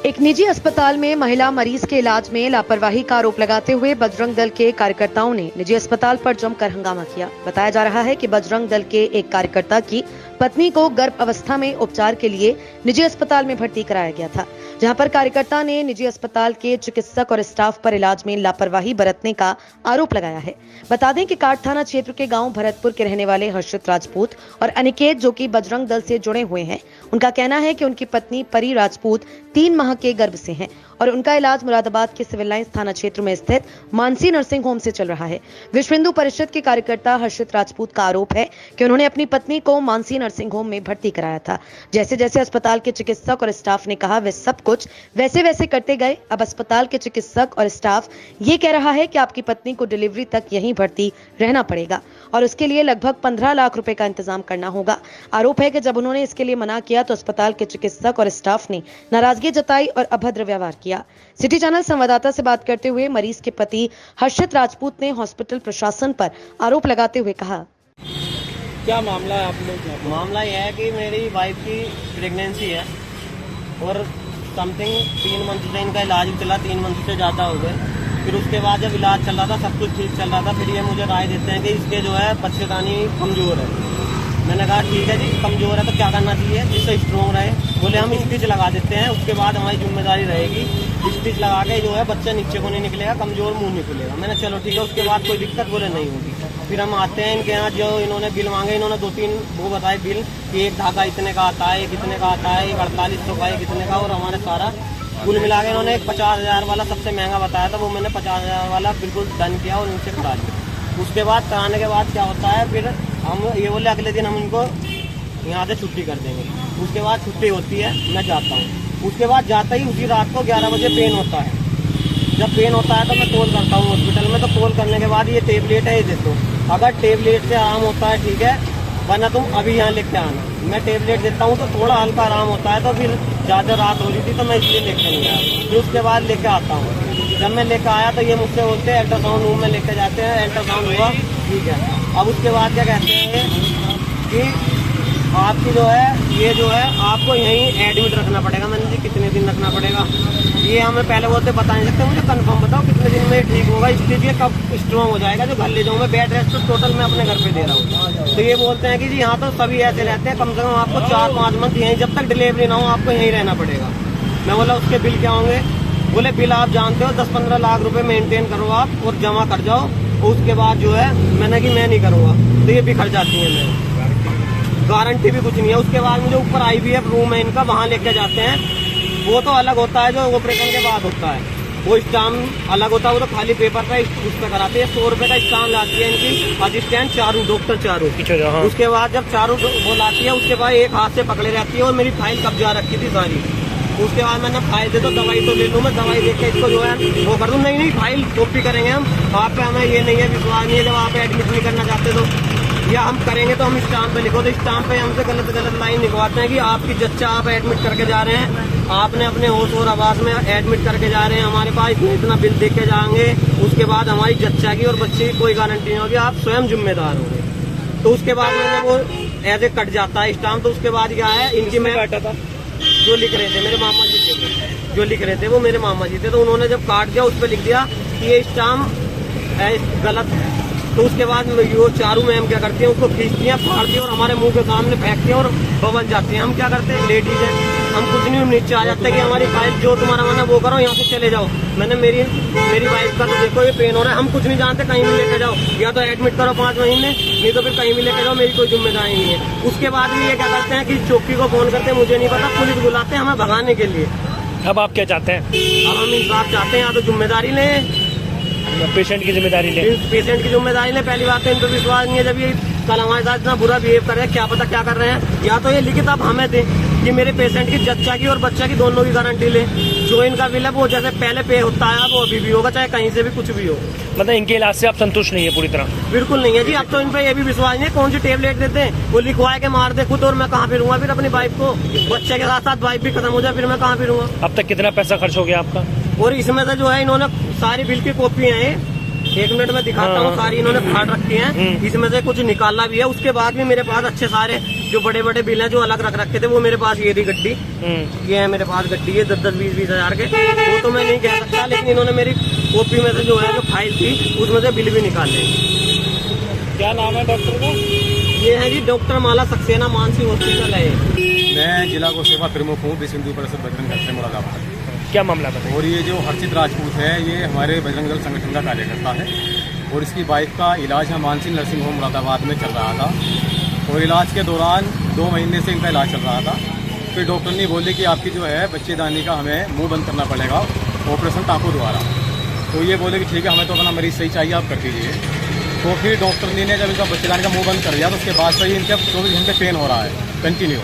एक निजी अस्पताल में महिला मरीज के इलाज में लापरवाही का आरोप लगाते हुए बजरंग दल के कार्यकर्ताओं ने निजी अस्पताल पर जमकर हंगामा किया। बताया जा रहा है कि बजरंग दल के एक कार्यकर्ता की पत्नी को गर्भ अवस्था में उपचार के लिए निजी अस्पताल में भर्ती कराया गया था, जहां पर कार्यकर्ता ने निजी अस्पताल के चिकित्सक और स्टाफ पर इलाज में लापरवाही बरतने का आरोप लगाया है। बता दें कि काट थाना क्षेत्र के गांव भरतपुर के रहने वाले हर्षित राजपूत और अनिकेत, जो कि बजरंग दल से जुड़े हुए हैं, उनका कहना है कि उनकी पत्नी परी राजपूत 3 माह के गर्भ से हैं और उनका इलाज मुरादाबाद के सिविल लाइंस थाना क्षेत्र में स्थित मानसी नर्सिंग होम से चल रहा है। विश्व हिंदू परिषद के कार्यकर्ता हर्षित राजपूत का आरोप है कि उन्होंने अपनी पत्नी को मानसी नर्सिंग होम में भर्ती कराया था। जैसे जैसे अस्पताल के चिकित्सक और स्टाफ ने कहा, वे सब कुछ वैसे वैसे करते गए। अब अस्पताल के चिकित्सक और स्टाफ ये कह रहा है कि आपकी पत्नी को डिलीवरी तक यहीं भर्ती रहना पड़ेगा और उसके लिए लगभग 15 लाख रुपए का इंतजाम करना होगा। आरोप है कि जब उन्होंने इसके लिए मना किया तो अस्पताल के चिकित्सक और स्टाफ ने नाराजगी जताई और अभद्र व्यवहार किया। सिटी चैनल संवाददाता से बात करते हुए मरीज के पति हर्षित राजपूत ने हॉस्पिटल प्रशासन पर आरोप लगाते हुए कहा, क्या मामला है आप लोग? मामला यह है कि मेरी वाइफ की प्रेगनेंसी है और समथिंग 3 मंथ से इनका इलाज चला, 3 मंथ से ज़्यादा हो गए। फिर उसके बाद जब इलाज चल रहा था, सब कुछ ठीक चल रहा था, फिर ये मुझे राय देते हैं कि इसके जो है बच्चेदानी कमज़ोर है। मैंने कहा ठीक है जी, कमज़ोर है तो क्या करना चाहिए जिससे स्ट्रॉन्ग रहे? बोले हम स्टिच लगा देते हैं, उसके बाद हमारी जिम्मेदारी रहेगी। स्टिच लगा के जो है बच्चा नीचे को नहीं निकलेगा, कमज़ोर मुंह निकलेगा। मैंने चलो ठीक है, उसके बाद कोई दिक्कत बोले नहीं होगी। फिर हम आते हैं इनके यहाँ, जो इन्होंने बिल मांगे, इन्होंने 2-3 वो बताए बिल कि एक धागा इतने का आता है, एक इतने का आता है, एक 4800 का, एक इतने का, और हमारे सारा कुल मिला के इन्होंने एक 50,000 वाला सबसे महंगा बताया था, वो मैंने 50,000 वाला बिल्कुल डन किया और उनसे करा लिया। उसके बाद कराने के बाद क्या होता है, फिर हम ये बोले अगले दिन हम इनको यहाँ से छुट्टी कर देंगे। उसके बाद छुट्टी होती है, मैं जाता हूँ। उसके बाद जाता ही उसी रात को 11 बजे पेन होता है। जब पेन होता है तो मैं कॉल करता हूँ हॉस्पिटल में, तो कॉल करने के बाद ये टेबलेट है, ये दे दो। अगर टेबलेट से आराम होता है ठीक है, वरना तुम अभी यहाँ लेके आना। मैं टेबलेट देता हूँ तो थोड़ा हल्का आराम होता है, तो फिर ज़्यादा रात हो रही थी तो मैं इसलिए लेके नहीं आया। फिर उसके बाद लेके आता हूँ। जब मैं लेके आया तो ये मुझसे बोलते हैं अल्ट्रासाउंड रूम में लेके जाते हैं, अल्ट्रासाउंड हुआ ठीक है। अब उसके बाद क्या कहते हैं कि आपकी जो है ये जो है आपको यहीं एडमिट रखना पड़ेगा। मैंने जी कितने दिन रखना पड़ेगा? ये हमें पहले बोलते बता नहीं सकते, मुझे कंफर्म बताओ कितने दिन में ठीक होगा, स्टेज ये कब स्ट्रॉन्ग हो जाएगा जो घर ले जाऊँ। मैं बेड रेस्ट तो टोटल मैं अपने घर पे दे रहा हूँ। तो ये बोलते हैं कि जी यहाँ तो सभी ऐसे रहते हैं, कम से कम आपको 4-5 मंथ यहीं, जब तक डिलीवरी ना हो आपको यहीं रहना पड़ेगा। मैं बोला उसके बिल क्या होंगे? बोले बिल आप जानते हो 10-15 लाख रुपए मेंटेन करो आप और जमा कर जाओ, और उसके बाद जो है मैंने कि मैं नहीं करूँगा। तो ये बिखर जाती है, मैं गारंटी भी कुछ नहीं है। उसके बाद मुझे ऊपर IVF रूम है इनका, वहाँ लेके जाते हैं। वो तो अलग होता है, जो ऑपरेशन के बाद होता है, वो स्टाम्प अलग होता है। वो तो खाली पेपर पे उस पर कराते हैं। 100 रुपये का स्टाम्प लाती है इनकी असिस्टेंट चारू, डॉक्टर चारू। उसके बाद जब चारू वो लाती है, उसके बाद एक हाथ से पकड़े रहती है और मेरी फाइल कब्जा रखी थी सारी। उसके बाद मैंने फाइल दे दो, दवाई तो ले लूँ मैं, दवाई देख के इसको जो है वो कर दूँ। नहीं फाइल कॉपी करेंगे हम, आप पे हमें ये नहीं है विश्वास नहीं है, जब आप एडमिट नहीं करना चाहते तो, या हम करेंगे तो हम स्टाम्प पे लिखो। तो स्टाम्प पे हमसे गलत लाइन लिखवाते हैं कि आपकी जच्चा आप एडमिट करके जा रहे हैं, आपने अपने होश और आवाज में एडमिट करके जा रहे हैं, हमारे पास इतना बिल देख के जाएंगे। उसके बाद हमारी जच्चा की और बच्चे की कोई गारंटी नहीं होगी, आप स्वयं जिम्मेदार होंगे। तो उसके बाद मैंने वो ऐसे कट जाता है स्टाम्प। तो उसके बाद क्या है, इनकी मैं काटा था, जो लिख रहे थे मेरे मामा जी थे, जो लिख रहे थे वो मेरे मामा जी थे। तो उन्होंने जब काट दिया उस पर लिख दिया कि ये स्टाम्प गलत है। तो उसके बाद वो चारू मैम क्या करती है, उसको खींचती हैं, फाड़ती है और हमारे मुंह के सामने फेंकती हैं और बबल जाती हैं। हम क्या करते हैं, लेडीज है, हम कुछ नहीं, नीचे आ जाते हैं कि हमारी फाइल जो तुम्हारा मन है वो करो, यहाँ से चले जाओ। मैंने मेरी वाइफ का तो देखो ये पेन हो रहा है, हम कुछ नहीं जानते, कहीं भी लेके जाओ, या तो एडमिट करो 5 महीने, नहीं तो फिर कहीं भी लेके जाओ, मेरी कोई जिम्मेदारी नहीं है। उसके बाद भी ये क्या करते हैं कि चौकी को फोन करते हैं, मुझे नहीं पता, पुलिस बुलाते हैं हमें भगाने के लिए। अब आप क्या चाहते हैं? अब हम इंसाफ चाहते हैं, या तो जिम्मेदारी लें, पेशेंट की जिम्मेदारी ले, पेशेंट की जिम्मेदारी ले। पहली बात तो इन पर विश्वास नहीं है, जब ये कल हमारे साथ इतना बुरा बिहेव कर रहे हैं, क्या पता क्या कर रहे हैं। या तो ये लिखित आप हमें दें कि मेरे पेशेंट की जच्चा की और बच्चा की दोनों की गारंटी ले। जो इनका बिल है वो जैसे पहले पे होता है वो अभी भी होगा, चाहे कहीं से भी कुछ भी हो। मतलब इनके इलाज से आप संतुष्ट नहीं है पूरी तरह? बिल्कुल नहीं है जी। अब तो इन पर ये भी विश्वास नहीं है, कौन सी टेबलेट देते हैं, वो लिखवा के मार दे खुद, और मैं कहाँ फिरूंगा फिर अपनी वाइफ को, बच्चे के साथ साथ वाइफ भी खत्म हो जाए, फिर मैं कहाँ फिरूंगा। अब तक कितना पैसा खर्च हो गया आपका? और इसमें से जो है इन्होंने सारी बिल की कॉपी है, 1 मिनट में दिखाता हूँ। सारी इन्होंने फाड़ रखी हैं, इसमें से कुछ निकाला भी है। उसके बाद भी मेरे पास अच्छे सारे जो बड़े बड़े बिल हैं जो अलग रख रखे थे वो मेरे पास, ये थी गड्डी, ये है मेरे पास गड्डी है 10-10, 20-20 हजार के। वो तो मैं नहीं कह सकता, लेकिन इन्होंने मेरी कॉपी में से जो है जो फाइल थी उसमें से बिल भी निकाले। क्या नाम है डॉक्टर का? ये है जी डॉक्टर माला सक्सेना, मानसी हॉस्पिटल है। मैं जिला गौ सेवा प्रमुख हूँ विश्व हिंदू परिषद बजरंग दल से मुरादाबाद। क्या मामला बताइए। और ये जो हर्षित राजपूत है ये हमारे बजरंग दल संगठन का कार्यकर्ता है और इसकी वाइफ का इलाज है मानसी नर्सिंग होम मुरादाबाद में चल रहा था। और इलाज के दौरान 2 महीने से इनका इलाज चल रहा था। फिर डॉक्टर ने बोली कि आपकी जो है बच्चेदानी का हमें मुंह बंद करना पड़ेगा ऑपरेशन टाँकों द्वारा। तो ये बोले कि ठीक है, हमें तो अपना मरीज सही चाहिए, आप कर दीजिए। तो फिर डॉक्टर ने जब इनका बच्चेदानी का मुंह बंद कर दिया तो उसके बाद से ही इनके 24 घंटे पेन हो रहा है कंटिन्यू।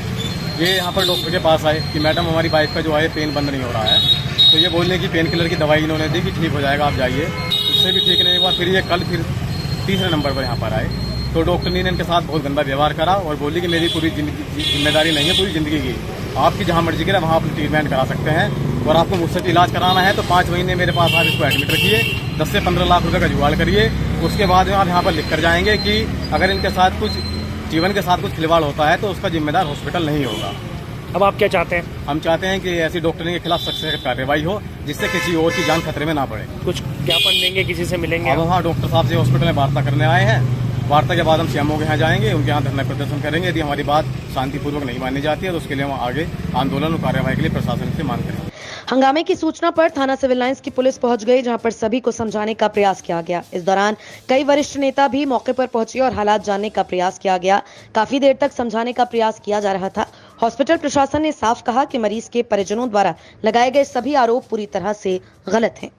ये यहाँ पर डॉक्टर के पास आए कि मैडम हमारी वाइफ का जो है पेन बंद नहीं हो रहा है। तो ये बोलने की पेन किलर की दवाई इन्होंने दी कि ठीक हो जाएगा, आप जाइए। उससे भी ठीक नहीं हुआ, फिर ये कल फिर तीसरे नंबर पर यहाँ पर आए। तो डॉक्टर ने इनके साथ बहुत गंदा व्यवहार करा और बोली कि मेरी पूरी जिम्मेदारी नहीं है पूरी ज़िंदगी की, आपकी जहाँ मर्जी करें वहाँ आप ट्रीटमेंट करा सकते हैं और आपको मुझसे इलाज कराना है तो 5 महीने मेरे पास आप इसको एडमिट रखिए, 10 से 15 लाख रुपए का जुगाड़ करिए। उसके बाद में आप यहाँ पर लिख कर जाएंगे कि अगर इनके साथ कुछ जीवन के साथ कुछ खिलवाड़ होता है तो उसका जिम्मेदार हॉस्पिटल नहीं होगा। अब आप क्या चाहते हैं? हम चाहते हैं कि ऐसी डॉक्टरी के खिलाफ सख्त कार्रवाई हो जिससे किसी और की जान खतरे में ना पड़े। कुछ ज्ञापन देंगे, किसी से मिलेंगे? अब हाँ डॉक्टर साहब से हॉस्पिटल में वार्ता करने आए हैं। वार्ता के बाद हम सीएमओ के यहाँ जाएंगे, उनके यहाँ धरना प्रदर्शन करेंगे। यदि हमारी बात शांतिपूर्वक नहीं मानी जाती है तो उसके लिए हम आगे आंदोलन और कार्रवाई के लिए प्रशासन से मांग करेंगे। हंगामे की सूचना पर थाना सिविल लाइंस की पुलिस पहुंच गई, जहां पर सभी को समझाने का प्रयास किया गया। इस दौरान कई वरिष्ठ नेता भी मौके पर पहुंचे और हालात जानने का प्रयास किया गया। काफी देर तक समझाने का प्रयास किया जा रहा था। हॉस्पिटल प्रशासन ने साफ कहा कि मरीज के परिजनों द्वारा लगाए गए सभी आरोप पूरी तरह से गलत हैं।